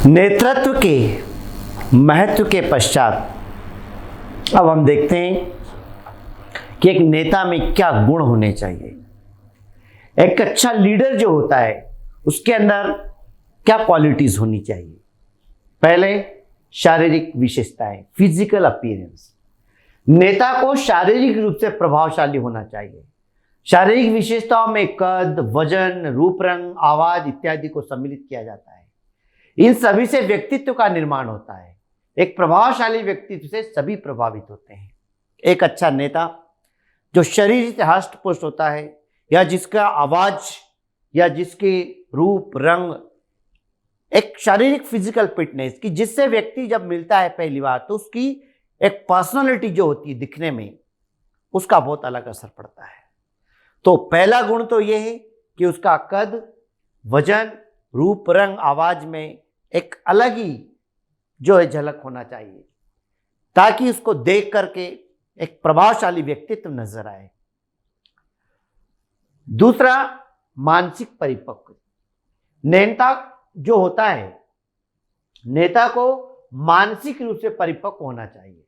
नेतृत्व के महत्व के पश्चात अब हम देखते हैं कि एक नेता में क्या गुण होने चाहिए। एक अच्छा लीडर जो होता है उसके अंदर क्या क्वालिटीज होनी चाहिए। पहले शारीरिक विशेषताएं, फिजिकल अपीयरेंस। नेता को शारीरिक रूप से प्रभावशाली होना चाहिए। शारीरिक विशेषताओं में कद, वजन, रूप रंग, आवाज इत्यादि को सम्मिलित किया जाता है। इन सभी से व्यक्तित्व का निर्माण होता है। एक प्रभावशाली व्यक्तित्व से सभी प्रभावित होते हैं। एक अच्छा नेता जो शरीर से हष्ट पुष्ट होता है, या जिसका आवाज या जिसके रूप रंग, एक शारीरिक फिजिकल फिटनेस की, जिससे व्यक्ति जब मिलता है पहली बार तो उसकी एक पर्सनालिटी जो होती है दिखने में, उसका बहुत अलग असर पड़ता है। तो पहला गुण तो यह है कि उसका कद, वजन, रूप रंग, आवाज में एक अलग ही जो है झलक होना चाहिए, ताकि उसको देख करके एक प्रभावशाली व्यक्तित्व नजर आए। दूसरा, मानसिक परिपक्व। नेता जो होता है, नेता को मानसिक रूप से परिपक्व होना चाहिए।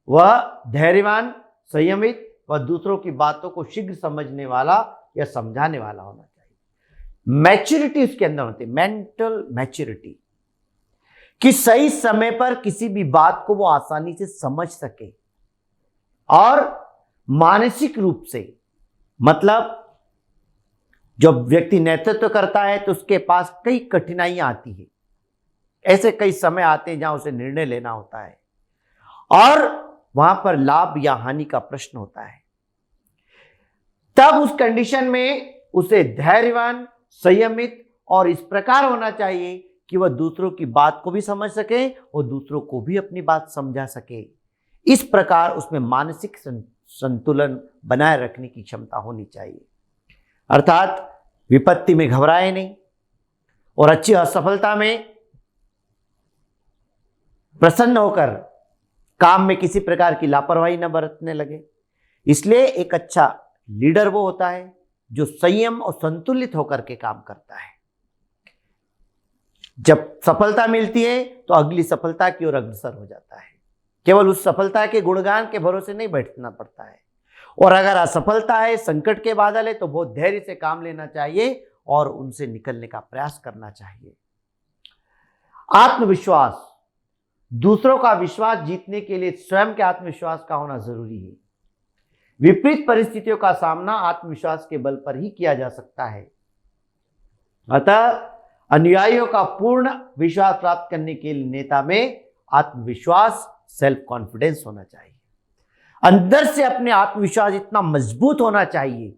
वह धैर्यवान, संयमित व दूसरों की बातों को शीघ्र समझने वाला या समझाने वाला होना चाहिए। मैच्योरिटी उसके अंदर होती है, मेंटल मैच्योरिटी, कि सही समय पर किसी भी बात को वो आसानी से समझ सके। और मानसिक रूप से, मतलब जब व्यक्ति नेतृत्व करता है तो उसके पास कई कठिनाइयां आती है। ऐसे कई समय आते हैं जहां उसे निर्णय लेना होता है और वहां पर लाभ या हानि का प्रश्न होता है। तब उस कंडीशन में उसे धैर्यवान, संयमित और इस प्रकार होना चाहिए कि वह दूसरों की बात को भी समझ सके और दूसरों को भी अपनी बात समझा सके। इस प्रकार उसमें मानसिक संतुलन बनाए रखने की क्षमता होनी चाहिए। अर्थात विपत्ति में घबराए नहीं और अच्छी असफलता में प्रसन्न होकर काम में किसी प्रकार की लापरवाही न बरतने लगे। इसलिए एक अच्छा लीडर वो होता है जो संयम और संतुलित होकर के काम करता है। जब सफलता मिलती है तो अगली सफलता की ओर अग्रसर हो जाता है। केवल उस सफलता के गुणगान के भरोसे नहीं बैठना पड़ता है। और अगर असफलता है, संकट के बादल है, तो बहुत धैर्य से काम लेना चाहिए और उनसे निकलने का प्रयास करना चाहिए। आत्मविश्वास। दूसरों का विश्वास जीतने के लिए स्वयं के आत्मविश्वास का होना जरूरी है। विपरीत परिस्थितियों का सामना आत्मविश्वास के बल पर ही किया जा सकता है। अतः अनुयायियों का पूर्ण विश्वास प्राप्त करने के लिए नेता में आत्मविश्वास, सेल्फ कॉन्फिडेंस होना चाहिए। अंदर से अपने आत्मविश्वास इतना मजबूत होना चाहिए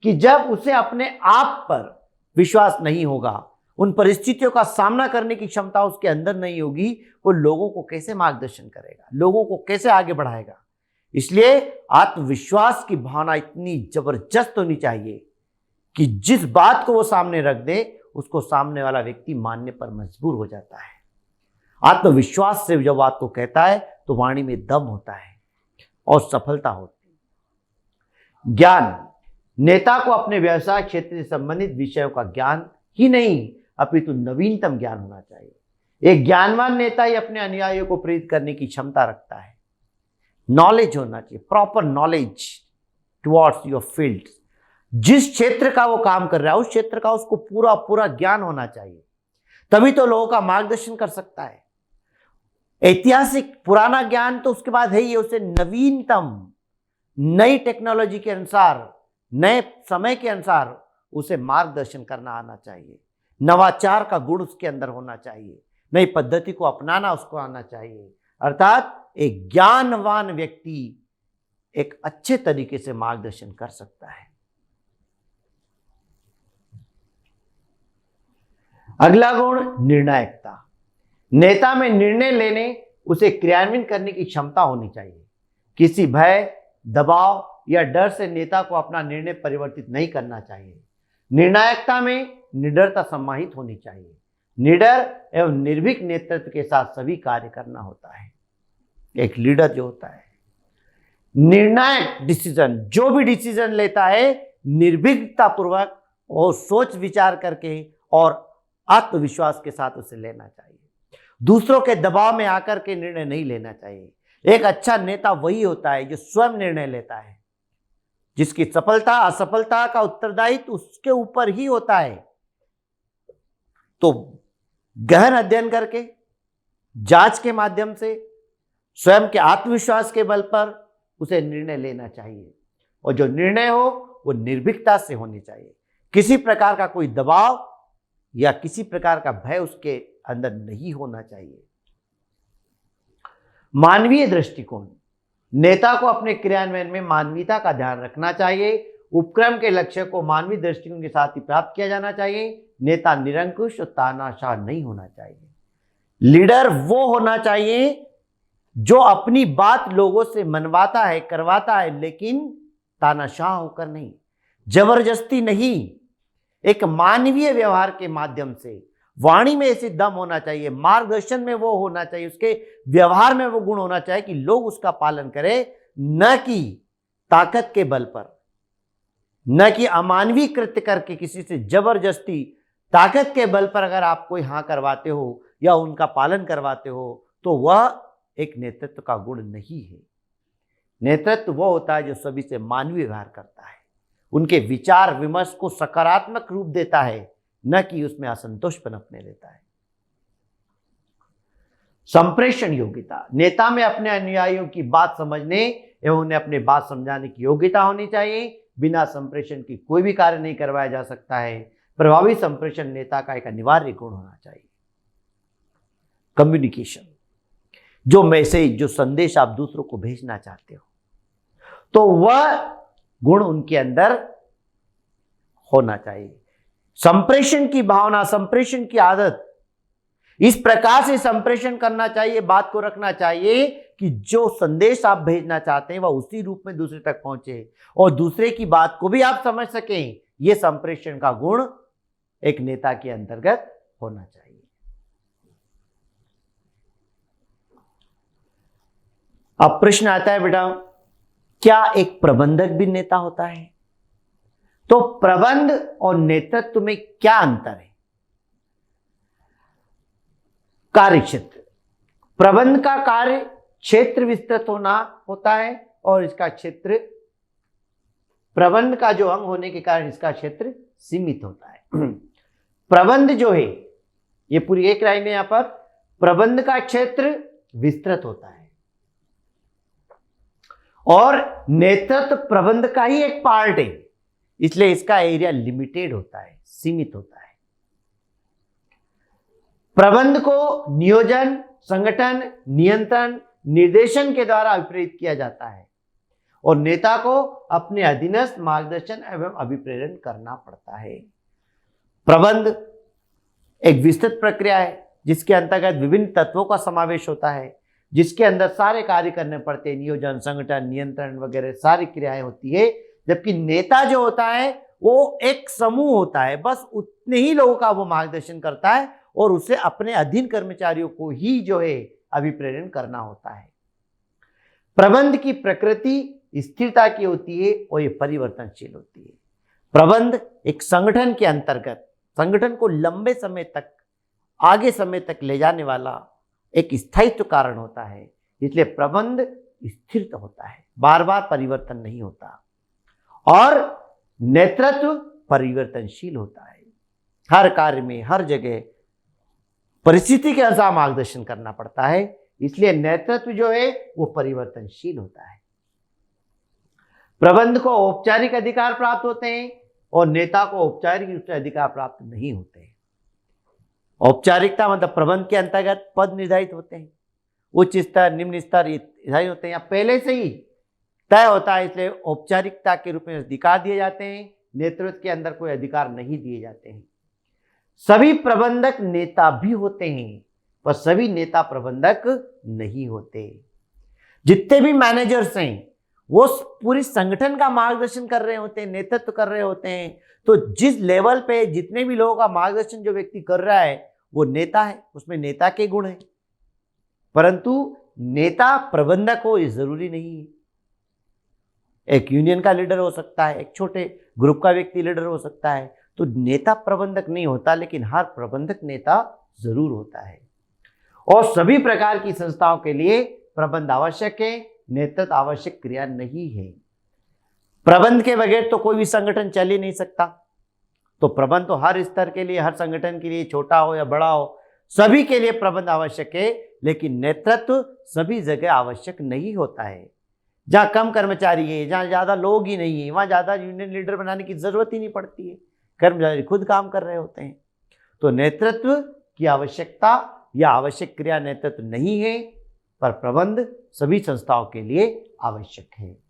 कि जब उसे अपने आप पर विश्वास नहीं होगा, उन परिस्थितियों का सामना करने की क्षमता उसके अंदर नहीं होगी, वो लोगों को कैसे मार्गदर्शन करेगा, लोगों को कैसे आगे बढ़ाएगा। इसलिए आत्मविश्वास की भावना इतनी जबरदस्त होनी चाहिए कि जिस बात को वो सामने रख दे उसको सामने वाला व्यक्ति मानने पर मजबूर हो जाता है। आत्मविश्वास से जब बात को कहता है तो वाणी में दम होता है और सफलता होती है। ज्ञान। नेता को अपने व्यवसाय क्षेत्र से संबंधित विषयों का ज्ञान ही नहीं अपितु नवीनतम ज्ञान होना चाहिए। एक ज्ञानवान नेता ही अपने अनुयायियों को प्रेरित करने की क्षमता रखता है। नॉलेज होना चाहिए, proper knowledge towards your field. जिस क्षेत्र का वो काम कर रहा है उस क्षेत्र का उसको पूरा पूरा ज्ञान होना चाहिए, तभी तो लोगों का मार्गदर्शन कर सकता है। ऐतिहासिक पुराना ज्ञान तो उसके बाद है ही, उसे नवीनतम नई टेक्नोलॉजी के अनुसार, नए समय के अनुसार उसे मार्गदर्शन करना आना चाहिए। नवाचार का गुण उसके अंदर होना चाहिए, नई पद्धति को अपनाना उसको आना चाहिए। अर्थात एक ज्ञानवान व्यक्ति एक अच्छे तरीके से मार्गदर्शन कर सकता है। अगला गुण निर्णायकता। नेता में निर्णय लेने, उसे क्रियान्वित करने की क्षमता होनी चाहिए। किसी भय, दबाव या डर से नेता को अपना निर्णय परिवर्तित नहीं करना चाहिए। निर्णायकता में निडरता समाहित होनी चाहिए। निडर एवं निर्भीक नेतृत्व के साथ सभी कार्य करना होता है। एक लीडर जो होता है निर्णायक डिसीजन, जो भी डिसीजन लेता है निर्भीकता पूर्वक और सोच विचार करके और आत्मविश्वास के साथ उसे लेना चाहिए। दूसरों के दबाव में आकर के निर्णय नहीं लेना चाहिए। एक अच्छा नेता वही होता है जो स्वयं निर्णय लेता है, जिसकी सफलता असफलता का उत्तरदायित्व उसके ऊपर ही होता है। तो गहन अध्ययन करके, जांच के माध्यम से, स्वयं के आत्मविश्वास के बल पर उसे निर्णय लेना चाहिए, और जो निर्णय हो वो निर्भीकता से होनी चाहिए। किसी प्रकार का कोई दबाव या किसी प्रकार का भय उसके अंदर नहीं होना चाहिए। मानवीय दृष्टिकोण, नेता को अपने क्रियान्वयन में मानवीयता का ध्यान रखना चाहिए। उपक्रम के लक्ष्य को मानवीय दृष्टिकोण के साथ ही प्राप्त किया जाना चाहिए। नेता निरंकुश और तानाशाह नहीं होना चाहिए। लीडर वो होना चाहिए जो अपनी बात लोगों से मनवाता है, करवाता है, लेकिन तानाशाह होकर नहीं, जबरदस्ती नहीं। एक मानवीय व्यवहार के माध्यम से, वाणी में ऐसे दम होना चाहिए, मार्गदर्शन में वो होना चाहिए, उसके व्यवहार में वो गुण होना चाहिए कि लोग उसका पालन करें, न कि ताकत के बल पर, न कि अमानवीय कृत्य करके किसी से जबरदस्ती ताकत के बल पर अगर आप कोई हाँ करवाते हो या उनका पालन करवाते हो तो वह एक नेतृत्व का गुण नहीं है। नेतृत्व वो होता है जो सभी से मानवीय व्यवहार करता है, उनके विचार विमर्श को सकारात्मक रूप देता है, न कि उसमें असंतोष पनपने देता है। संप्रेषण योग्यता, नेता में अपने अनुयायियों की बात समझने एवं उन्हें अपनी बात समझाने की योग्यता होनी चाहिए। बिना संप्रेषण की कोई भी कार्य नहीं करवाया जा सकता है। प्रभावी संप्रेषण नेता का एक अनिवार्य गुण होना चाहिए। कम्युनिकेशन, जो मैसेज, जो संदेश आप दूसरों को भेजना चाहते हो, तो वह गुण उनके अंदर होना चाहिए। संप्रेषण की भावना, संप्रेषण की आदत, इस प्रकार से संप्रेषण करना चाहिए, बात को रखना चाहिए कि जो संदेश आप भेजना चाहते हैं वह उसी रूप में दूसरे तक पहुंचे और दूसरे की बात को भी आप समझ सकें। यह संप्रेषण का गुण एक नेता के अंतर्गत होना चाहिए। अब प्रश्न आता है, बेटा क्या एक प्रबंधक भी नेता होता है? तो प्रबंध और नेतृत्व में क्या अंतर है? कार्य क्षेत्र, प्रबंध का कार्य क्षेत्र विस्तृत होना होता है और इसका क्षेत्र, प्रबंध का जो अंग होने के कारण इसका क्षेत्र सीमित होता है। प्रबंध जो है, ये पूरी एक लाइन है यहां पर, प्रबंध का क्षेत्र विस्तृत होता है और नेतृत्व प्रबंध का ही एक पार्ट है, इसलिए इसका एरिया लिमिटेड होता है, सीमित होता है। प्रबंध को नियोजन, संगठन, नियंत्रण, निर्देशन के द्वारा अभिप्रेरित किया जाता है और नेता को अपने अधीनस्थ मार्गदर्शन एवं अभिप्रेरण करना पड़ता है। प्रबंध एक विस्तृत प्रक्रिया है जिसके अंतर्गत विभिन्न तत्वों का समावेश होता है, जिसके अंदर सारे कार्य करने पड़ते हैं, नियोजन, संगठन, नियंत्रण वगैरह सारी क्रियाएं होती है। जबकि नेता जो होता है वो एक समूह होता है, बस उतने ही लोगों का वो मार्गदर्शन करता है और उसे अपने अधीन कर्मचारियों को ही जो है अभिप्रेरण करना होता है। प्रबंध की प्रकृति स्थिरता की होती है और ये परिवर्तनशील होती है। प्रबंध एक संगठन के अंतर्गत संगठन को लंबे समय तक, आगे समय तक ले जाने वाला एक स्थायित्व कारण होता है, इसलिए प्रबंध स्थिर होता है, बार बार परिवर्तन नहीं होता। और नेतृत्व परिवर्तनशील होता है, हर कार्य में, हर जगह परिस्थिति के अनुसार मार्गदर्शन करना पड़ता है, इसलिए नेतृत्व जो है वो परिवर्तनशील होता है। प्रबंध को औपचारिक अधिकार प्राप्त होते हैं और नेता को औपचारिक रूप से अधिकार प्राप्त नहीं होते हैं। औपचारिकता मतलब प्रबंध के अंतर्गत पद निर्धारित होते हैं, उच्च स्तर, निम्न स्तर निर्धारित होते हैं, या पहले से ही तय होता है, इसलिए औपचारिकता के रूप में अधिकार दिए जाते हैं। नेतृत्व के अंदर कोई अधिकार नहीं दिए जाते हैं। सभी प्रबंधक नेता भी होते हैं पर सभी नेता प्रबंधक नहीं होते। जितने भी मैनेजर्स हैं वो पूरी संगठन का मार्गदर्शन कर रहे होते हैं, नेतृत्व कर रहे होते हैं। तो जिस लेवल पे जितने भी लोगों का मार्गदर्शन जो व्यक्ति कर रहा है वो नेता है, उसमें नेता के गुण है। परंतु नेता प्रबंधक हो ये जरूरी नहीं है। एक यूनियन का लीडर हो सकता है, एक छोटे ग्रुप का व्यक्ति लीडर हो सकता है, तो नेता प्रबंधक नहीं होता, लेकिन हर प्रबंधक नेता जरूर होता है। और सभी प्रकार की संस्थाओं के लिए प्रबंध आवश्यक है, नेतृत्व आवश्यक क्रिया नहीं है। प्रबंध के बगैर तो कोई भी संगठन चल ही नहीं सकता। तो प्रबंध तो हर स्तर के लिए, हर संगठन के लिए, छोटा हो या बड़ा हो, सभी के लिए प्रबंध आवश्यक है। लेकिन नेतृत्व सभी जगह आवश्यक नहीं होता है। जहां कम कर्मचारी है, जहां ज्यादा लोग ही नहीं है, वहां ज्यादा यूनियन लीडर बनाने की जरूरत ही नहीं पड़ती है, कर्मचारी खुद काम कर रहे होते हैं। तो नेतृत्व की आवश्यकता या आवश्यक क्रिया नेतृत्व नहीं है, पर प्रबंध सभी संस्थाओं के लिए आवश्यक है।